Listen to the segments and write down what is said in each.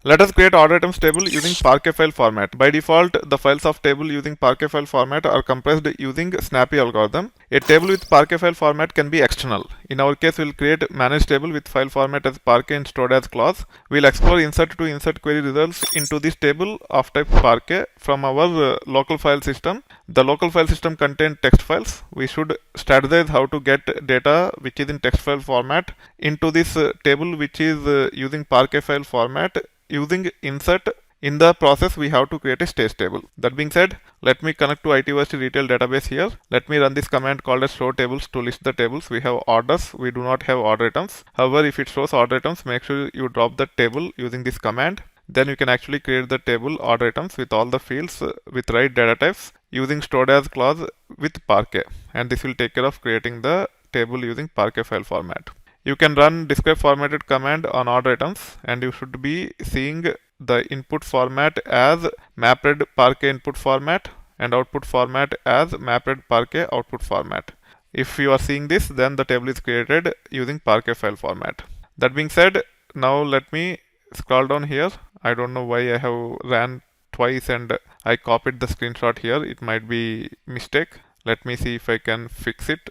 Let us create order items table using Parquet file format. By default, the files of table using Parquet file format are compressed using Snappy algorithm. A table with Parquet file format can be external. In our case, we'll create manage table with file format as Parquet and stored as clause. We'll explore insert to insert query results into this table of type Parquet from our local file system. The local file system contains text files. We should strategize how to get data which is in text file format into this table which is using Parquet file format using insert. In the process, we have to create a stage table. That being said, let me connect to ITversity retail database here. Let me run this command called as show tables to list the tables. We have orders, we do not have order items. However, if it shows order items, make sure you drop the table using this command. Then you can actually create the table order items with all the fields with right data types using stored as clause with Parquet. And this will take care of creating the table using Parquet file format. You can run describe formatted command on order items and you should be seeing the input format as mapped Parquet input format and output format as mapped Parquet output format. If you are seeing this, then the table is created using Parquet file format. That being said, now let me scroll down here. I don't know why I have ran twice and I copied the screenshot here. It might be mistake. Let me see if I can fix it.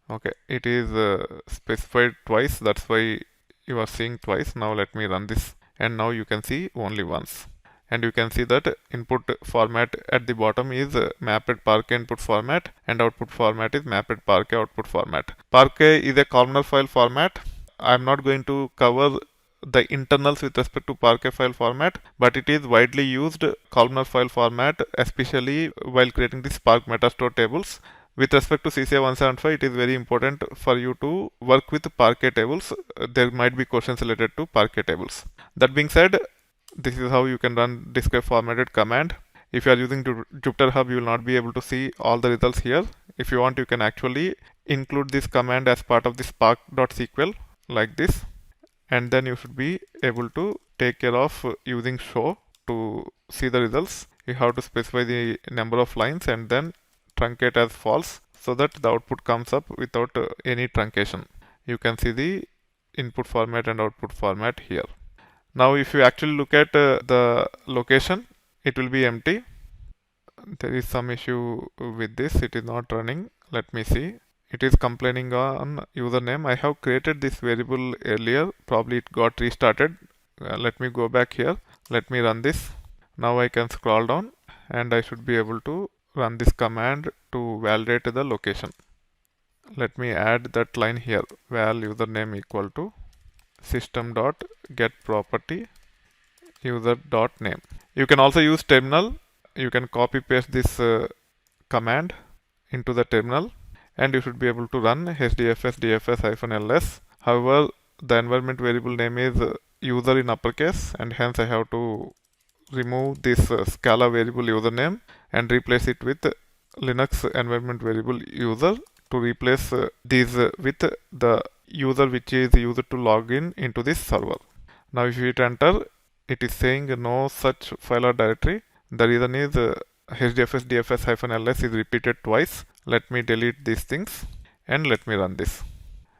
Okay, it is specified twice, that's why you are seeing twice. Now let me run this and now you can see only once. And you can see that input format at the bottom is mapped Parquet input format and output format is mapped Parquet output format. Parquet is a columnar file format. I am not going to cover the internals with respect to Parquet file format, but it is widely used columnar file format, especially while creating the Spark Metastore tables. With respect to CCA 175, it is very important for you to work with Parquet tables. There might be questions related to Parquet tables. That being said, this is how you can run describe formatted command. If you are using Jupyter Hub, you will not be able to see all the results here. If you want, you can actually include this command as part of the spark.sql like this. And then you should be able to take care of using show to see the results. You have to specify the number of lines and then truncate as false so that the output comes up without any truncation. You can see the input format and output format here. Now if you actually look at the location, it will be empty. There is some issue with this, it is not running. Let me see. It is complaining on username. I have created this variable earlier, probably it got restarted. Let me go back here. Let me run this. Now I can scroll down and I should be able to run this command to validate the location. Let me add that line here, val username equal to system.getProperty user.name. You can also use terminal. You can copy paste this command into the terminal and you should be able to run hdfs dfs-ls. However, the environment variable name is user in uppercase and hence I have to remove this Scala variable username and replace it with Linux environment variable user to replace these with the user which is used to log in into this server. Now if you hit enter, it is saying no such file or directory. The reason is hdfs dfs-ls is repeated twice. Let me delete these things and let me run this.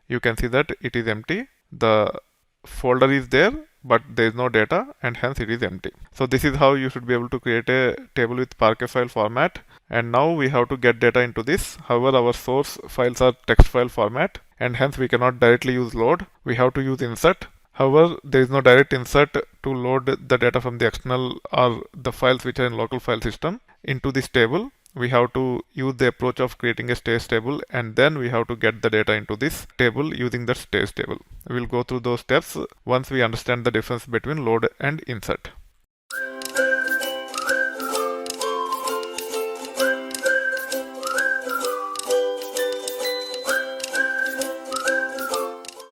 You can see that it is empty. The folder is there but there is no data and hence it is empty. So this is how you should be able to create a table with Parquet file format. And now we have to get data into this. However, our source files are text file format and hence we cannot directly use load. We have to use insert. However, there is no direct insert to load the data from the external or the files which are in local file system into this table. We have to use the approach of creating a stage table and then we have to get the data into this table using the stage table. We will go through those steps once we understand the difference between load and insert.